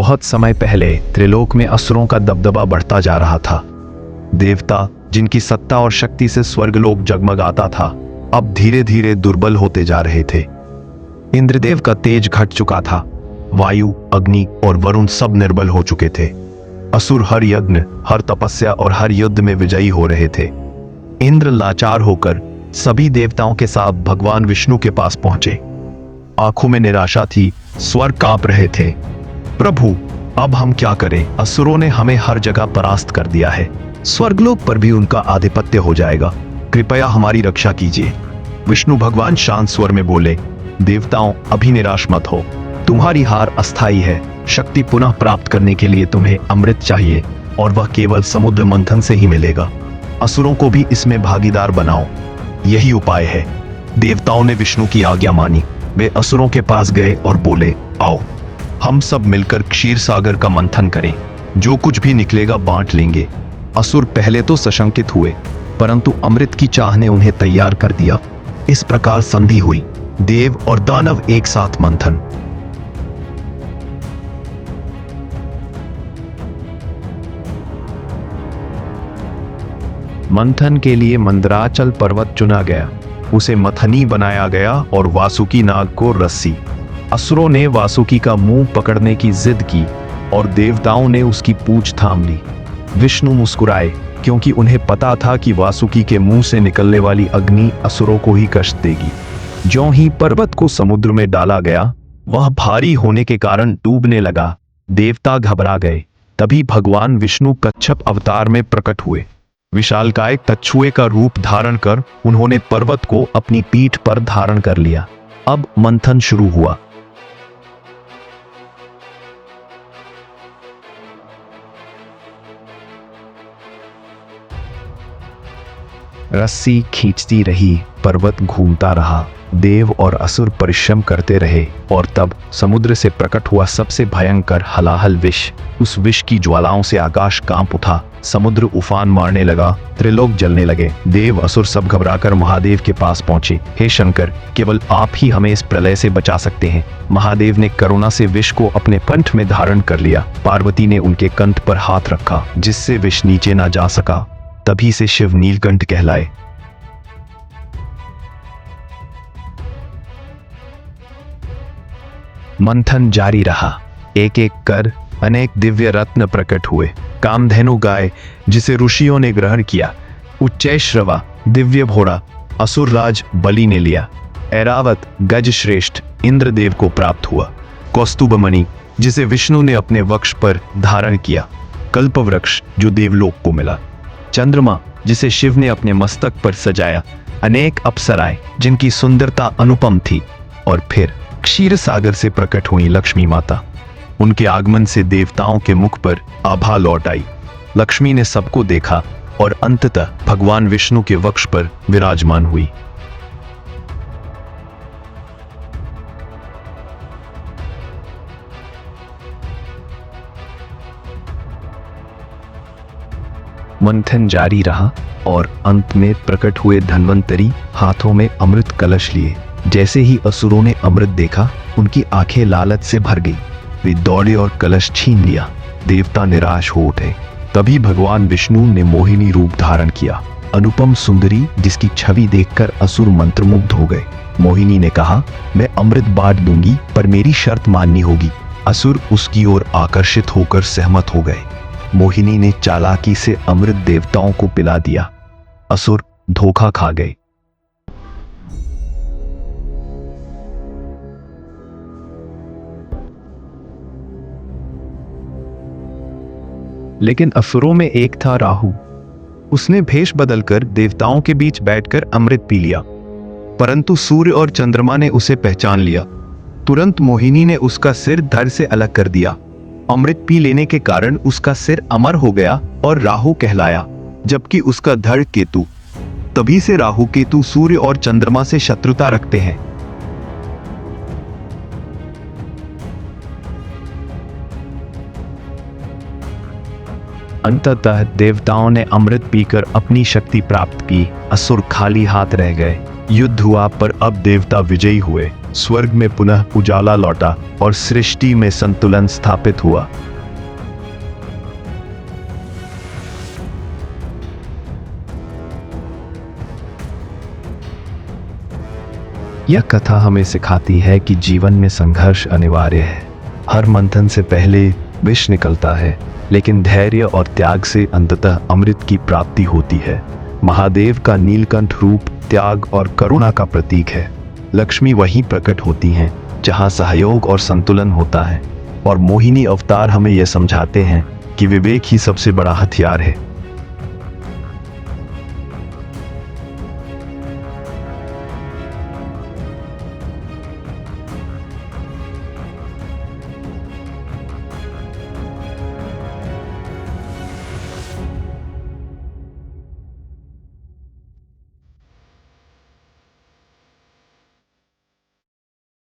बहुत समय पहले त्रिलोक में असुरों का दबदबा बढ़ता जा रहा था। देवता जिनकी सत्ता और शक्ति से स्वर्गलोक जगमगाता था, अब धीरे धीरे दुर्बल होते जा रहे थे। इंद्रदेव का तेज घट चुका था। वायु, अग्नि और वरुण सब निर्बल हो चुके थे। असुर हर यज्ञ, हर तपस्या और हर युद्ध में विजयी हो रहे थे। इंद्र लाचार होकर सभी देवताओं के साथ भगवान विष्णु के पास पहुंचे। आंखों में निराशा थी, स्वर कांप रहे थे। प्रभु, अब हम क्या करें? असुरों ने हमें हर जगह परास्त कर दिया है। स्वर्गलोक पर भी उनका आधिपत्य हो जाएगा। कृपया हमारी रक्षा कीजिए। विष्णु भगवान शांत स्वर में बोले, देवताओं, अभी निराश मत हो। तुम्हारी हार अस्थायी है। शक्ति पुनः प्राप्त करने के लिए तुम्हें अमृत चाहिए, और वह केवल समुद्र मंथन से ही मिलेगा। असुरों को भी इसमें भागीदार बनाओ, यही उपाय है। देवताओं ने विष्णु की आज्ञा मानी। वे असुरों के पास गए और बोले, आओ, हम सब मिलकर क्षीर सागर का मंथन करें। जो कुछ भी निकलेगा बांट लेंगे। असुर पहले तो सशंकित हुए, परंतु अमृत की चाह ने उन्हें तैयार कर दिया। इस प्रकार संधि हुई। देव और दानव एक साथ मंथन। मंथन के लिए मंदराचल पर्वत चुना गया। उसे मथनी बनाया गया और वासुकी नाग को रस्सी। असुरों ने वासुकी का मुंह पकड़ने की जिद की और देवताओं ने उसकी पूंछ थाम ली। विष्णु मुस्कुराए, क्योंकि उन्हें पता था कि वासुकी के मुंह से निकलने वाली अग्नि असुरों को ही कष्ट देगी। ज्यों ही पर्वत को समुद्र में डाला गया, वह भारी होने के कारण डूबने लगा। देवता घबरा गए। तभी भगवान विष्णु कच्छप अवतार में प्रकट हुए। विशालकाय कछुए का रूप धारण कर उन्होंने पर्वत को अपनी पीठ पर धारण कर लिया। अब मंथन शुरू हुआ। रस्सी खींचती रही, पर्वत घूमता रहा। देव और असुर परिश्रम करते रहे, और तब समुद्र से प्रकट हुआ सबसे भयंकर हलाहल विष। उस विष की ज्वालाओं से आकाश कांप उठा। समुद्र उफान मारने लगा। त्रिलोक जलने लगे। देव असुर सब घबराकर महादेव के पास पहुंचे। हे शंकर, केवल आप ही हमें इस प्रलय से बचा सकते हैं। महादेव ने करुणा से विष को अपने कंठ में धारण कर लिया। पार्वती ने उनके कंठ पर हाथ रखा, जिससे विष नीचे ना जा सका। तभी से शिव नीलकंठ कहलाए। मंथन जारी रहा। एक एक कर अनेक दिव्य रत्न प्रकट हुए। कामधेनु गाय, जिसे ऋषियों ने ग्रहण किया। उच्चैश्रवा दिव्य घोड़ा असुर राज बलि ने लिया। ऐरावत गज श्रेष्ठ इंद्रदेव को प्राप्त हुआ। कौस्तुभमणि, जिसे विष्णु ने अपने वक्ष पर धारण किया। कल्पवृक्ष, जो देवलोक को मिला। चंद्रमा, जिसे शिव ने अपने मस्तक पर सजाया। अनेक अप्सराएं, जिनकी सुंदरता अनुपम थी। और फिर क्षीर सागर से प्रकट हुई लक्ष्मी माता। उनके आगमन से देवताओं के मुख पर आभा लौट आई। लक्ष्मी ने सबको देखा और अंततः भगवान विष्णु के वक्ष पर विराजमान हुई। मंथन जारी रहा और अंत में प्रकट हुए धन्वंतरी हाथों में अमृत कलश लिए। जैसे ही असुरों ने अमृत देखा, उनकी आंखें लालच से भर गई। वे दौड़े और कलश छीन लिया। देवता निराश हो उठे। तभी भगवान विष्णु ने मोहिनी रूप धारण किया। अनुपम सुंदरी, जिसकी छवि देखकर असुर मंत्रमुग्ध हो गए। मोहिनी ने कहा, मैं अमृत बांट दूंगी, पर मेरी शर्त माननी होगी। असुर उसकी ओर आकर्षित होकर सहमत हो गए। मोहिनी ने चालाकी से अमृत देवताओं को पिला दिया। असुर धोखा खा गए। लेकिन असुरों में एक था राहु। उसने भेष बदलकर देवताओं के बीच बैठकर अमृत पी लिया, परंतु सूर्य और चंद्रमा ने उसे पहचान लिया। तुरंत मोहिनी ने उसका सिर धड़ से अलग कर दिया। अमृत पी लेने के कारण उसका सिर अमर हो गया और राहु कहलाया, जबकि उसका धड़ केतु। तभी से राहु केतु सूर्य और चंद्रमा से शत्रुता रखते हैं। अंततः देवताओं ने अमृत पीकर अपनी शक्ति प्राप्त की। असुर खाली हाथ रह गए। युद्ध हुआ पर अब देवता विजयी हुए, स्वर्ग में पुनः उजाला लौटा और सृष्टि में संतुलन स्थापित हुआ। यह कथा हमें सिखाती है कि जीवन में संघर्ष अनिवार्य है। हर मंथन से पहले विष निकलता है, लेकिन धैर्य और त्याग से अंततः अमृत की प्राप्ति होती है। महादेव का नीलकंठ रूप त्याग और करुणा का प्रतीक है। लक्ष्मी वहीं प्रकट होती हैं जहां सहयोग और संतुलन होता है, और मोहिनी अवतार हमें यह समझाते हैं कि विवेक ही सबसे बड़ा हथियार है।